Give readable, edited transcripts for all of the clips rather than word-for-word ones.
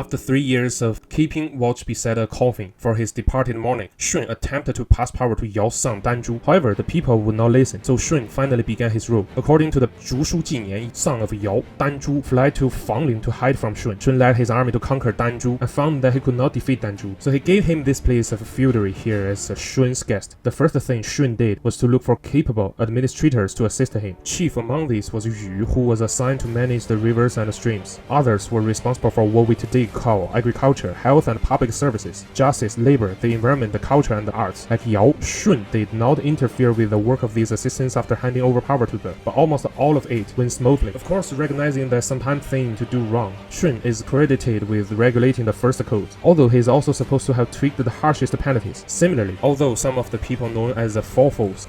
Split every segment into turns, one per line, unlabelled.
After 3 years of keeping watch beside a coffin for his departed monarch, Shun attempted to pass power to Yao's son Danzhu. However, the people would not listen, so Shun finally began his rule. According to the Zhushu Jinian, son of Yao, Danzhu fled to Fangling to hide from Shun. Shun led his army to conquer Danzhu and found that he could not defeat Danzhu, so he gave him this place of feudatory here as Shun's guest. The first thing Shun did was to look for capable administrators to assist him. Chief among these was Yu, who was assigned to manage the rivers and streams. Others were responsible for what we today call agriculture, health and public services, justice, labor, the environment, the culture and the arts. Like Yao, Shun did not interfere with the work of these assistants after handing over power to them, but almost all of it went smoothly. Of course, recognizing that sometimes things to do wrong, Shun is credited with regulating the first code, although he is also supposed to have tweaked the harshest penalties. Similarly, although some of the people known as the Fofos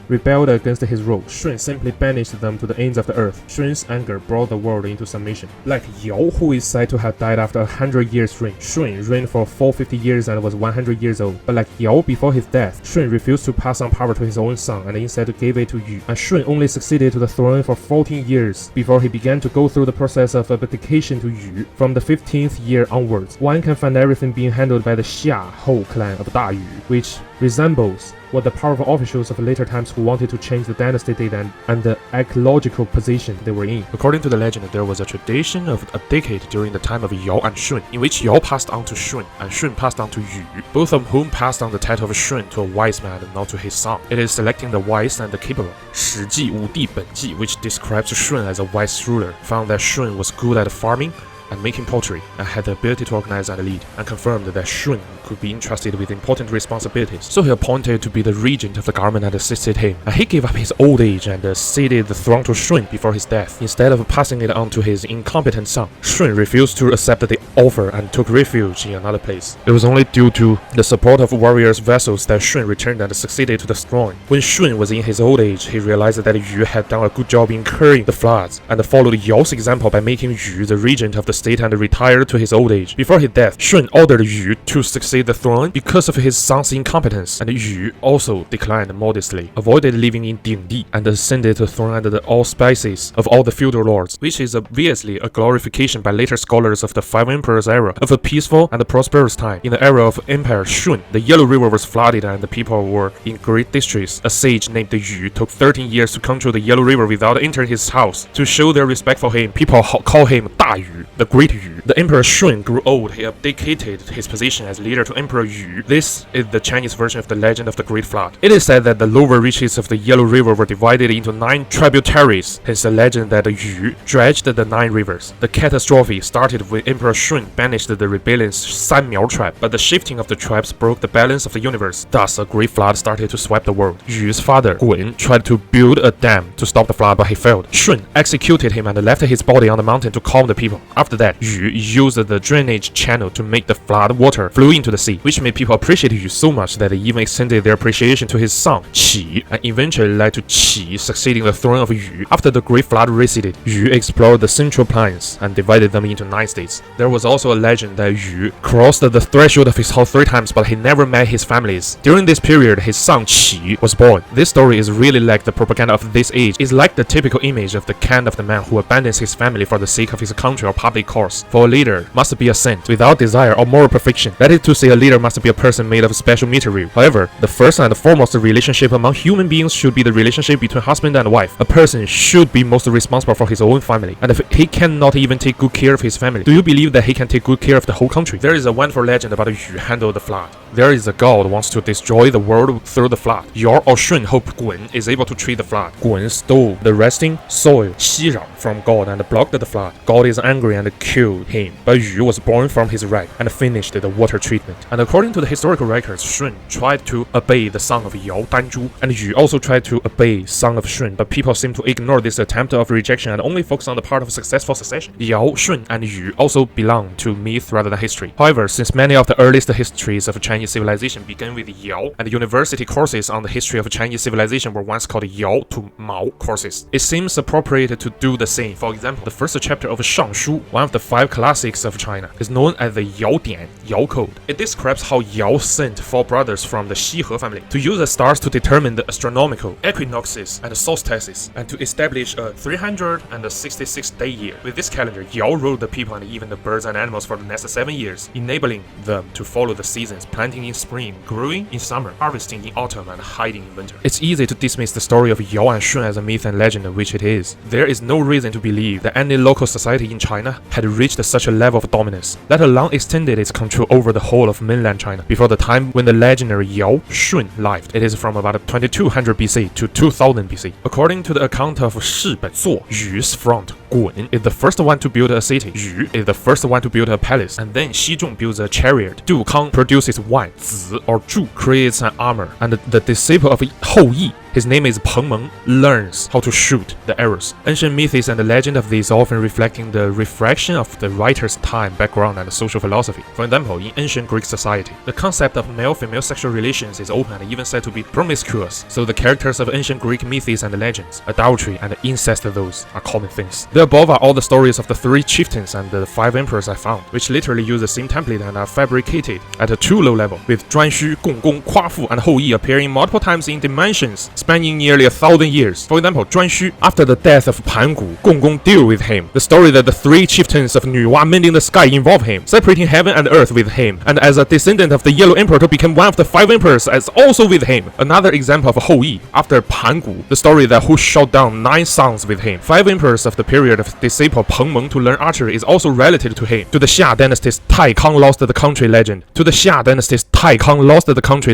rebelled against his rule, Shun simply banished them to the ends of the earth. Shun's anger brought the world into submission. Like Yao, who is said to have died after 100 years reign, Shun reigned for 450 years and was 100 years old. But like Yao, before his death, Shun refused to pass on power to his own son and instead gave it to Yu. And Shun only succeeded to the throne for 14 years before he began to go through the process of abdication to Yu. From the 15th year onwards, one can find everything being handled by the Xia Hou clan of Da Yu, which resembles what the powerful officials of later times who wanted to change the dynasty did and the ecological position they were in. According to the legend, there was a tradition of a decade during the time of Yao and Shun, in which Yao passed on to Shun and Shun passed on to Yu, both of whom passed on the title of Shun to a wise man and not to his son. It is selecting the wise and the capable. 史记五帝本纪, which describes Shun as a wise ruler, found that Shun was good at farming and making pottery, and had the ability to organize and lead, and confirmed that Shun could be entrusted with important responsibilities. So he appointed to be the regent of the government and assisted him, and he gave up his old age and ceded the throne to Shun before his death, instead of passing it on to his incompetent son. Shun refused to accept the offer and took refuge in another place. It was only due to the support of warriors' vessels that Shun returned and succeeded to the throne. When Shun was in his old age, he realized that Yu had done a good job in curing the floods, and followed Yao's example by making Yu the regent of the state and retired to his old age. Before his death, Shun ordered Yu to succeed the throne because of his son's incompetence, and Yu also declined modestly, avoided living in Dingdi, and ascended to the throne under the auspices of all the feudal lords, which is obviously a glorification by later scholars of the Five Emperors era of a peaceful and prosperous time. In the era of Emperor Shun, the Yellow River was flooded and the people were in great distress. A sage named Yu took 13 years to control the Yellow River without entering his house. To show their respect for him, people call him Da Yu, the Great Yu. The Emperor Shun grew old. He abdicated his position as leader to Emperor Yu. This is the Chinese version of the legend of the Great Flood. It is said that the lower reaches of the Yellow River were divided into 9 tributaries, hence the legend that Yu dredged the 9 rivers. The catastrophe started when Emperor Shun banished the rebellious San Miao tribe, but the shifting of the tribes broke the balance of the universe. Thus, a great flood started to sweep the world. Yu's father, Gun, tried to build a dam to stop the flood, but he failed. Shun executed him and left his body on the mountain to calm the people. After that, Yu used the drainage channel to make the flood water flow into the sea, which made people appreciate Yu so much that they even extended their appreciation to his son, Qi, and eventually led to Qi succeeding the throne of Yu. After the great flood receded, Yu explored the central plains and divided them into 9 states. There was also a legend that Yu crossed the threshold of his house 3 times, but he never met his families. During this period, his son Qi was born. This story is really like the propaganda of this age. It's like the typical image of the kind of the man who abandons his family for the sake of his country or public cause. For a leader must be a saint without desire or moral perfection. That is to say, a leader must be a person made of special material. However, the first and foremost relationship among human beings should be the relationship between husband and wife. A person should be most responsible for his own family, and if he cannot even take good care of his family, do you believe that he can take good care of the whole country? There is a wonderful legend about Yu handled the flood. There is a god who wants to destroy the world through the flood. Yao or Shun hope Gun is able to treat the flood. Gun stole the resting soil Xirang from God and blocked the flood. God is angry and killed him, but Yu was born from his right and finished the water treatment. And according to the historical records, Shun tried to obey the son of Yao, Danzhu, and Yu also tried to obey son of Shun, but people seem to ignore this attempt of rejection and only focus on the part of successful succession. Yao, Shun, and Yu also belong to myth rather than history. However, since many of the earliest histories of Chinese civilization began with Yao, and university courses on the history of Chinese civilization were once called Yao to Mao courses, it seems appropriate to do the same. For example, the first chapter of Shang Shu, one of the 5 classics of China, is known as the Yao Dian, Yao Code. It describes how Yao sent 4 brothers from the Xihe family to use the stars to determine the astronomical equinoxes and solstices, and to establish a 366-day year. With this calendar, Yao ruled the people and even the birds and animals for the next 7 years, enabling them to follow the seasons, planting in spring, growing in summer, harvesting in autumn, and hiding in winter. It's easy to dismiss the story of Yao and Shun as a myth and legend, which it is. There is no reason to believe that any local society in China had reached such a level of dominance, let alone extended its control over the whole of mainland China before the time when the legendary Yao Shun lived. It is from about 2200 BC to 2000 BC. According to the account of Shi Bai Zuo, Yu's front, Gun is the first one to build a city, Yu is the first one to build a palace, and then Xi Zhong builds a chariot, Du Kang produces wine, Zi or Zhu creates an armor, and the disciple of Hou Yi, his name is Peng Meng, learns how to shoot the arrows. Ancient myths and the legend of these often reflecting the reflection of the writer's time, background, and social philosophy. For example, in ancient Greek society, the concept of male-female sexual relations is open and even said to be promiscuous, so the characters of ancient Greek myths and legends, adultery and incest, those are common things. The above are all the stories of the 3 chieftains and the 5 emperors I found, which literally use the same template and are fabricated at a too low level, with Zhuanshu, Gonggong, Kuafu, and Hou Yi appearing multiple times in dimensions spanning nearly 1,000 years. For example, Zhuanshu, after the death of Pan Gu, Gonggong deal with him. The story that the 3 chieftains of Nuwa mending the sky involve him, separating heaven and earth with him, and as a descendant of the Yellow Emperor to become one of the 5 emperors as also with him. Another example of Hou Yi, after Pan Gu, the story that who shot down 9 sons with him. 5 emperors of the period of disciple Peng Meng to learn archery is also related to him. To the Xia dynasty's Tai Kang lost the country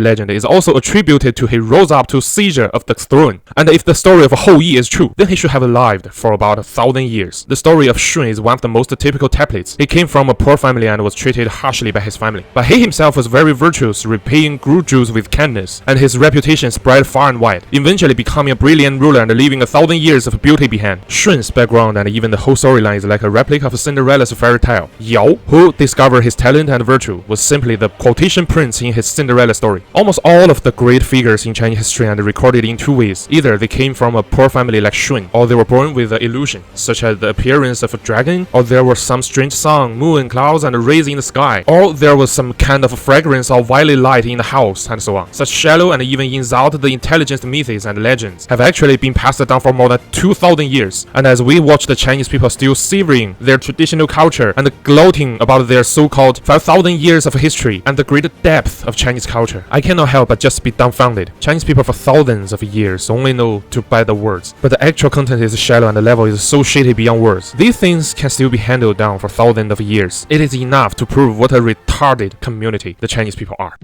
legend. Is also attributed to he rose up to seizure of the throne. And if the story of Hou Yi is true, then he should have lived for about 1,000 years. The story of Shun is one of the most typical templates. He came from a poor family and was treated harshly by his family. But he himself was very virtuous, repaying Jews with kindness, and his reputation spread far and wide, eventually becoming a brilliant ruler and leaving 1,000 years of beauty behind. Shun's background and even the whole storyline is like a replica of Cinderella's fairy tale. Yao, who discovered his talent and virtue, was simply the quotation prince in his Cinderella story. Almost all of the great figures in Chinese history are recorded in 2 ways. Either they came from a poor family like Shun, or they were born with an illusion, such as the appearance of a dragon, or there was some strange sun, moon, clouds, and rays in the sky, or there was some kind of fragrance or violet light in the house, and so on. Such shallow and even insult the intelligent myths and legends have actually been passed down for more than 2,000 years. And as we watch the Chinese people still savoring their traditional culture and gloating about their so-called 5,000 years of history and the great depth of Chinese culture, I cannot help but just be dumbfounded. Chinese people for thousands of years only know to buy the words, but the actual content is shallow and the level is so shitty beyond words. These things can still be handled down for thousands of years. It is enough to prove what a retarded community the Chinese people are.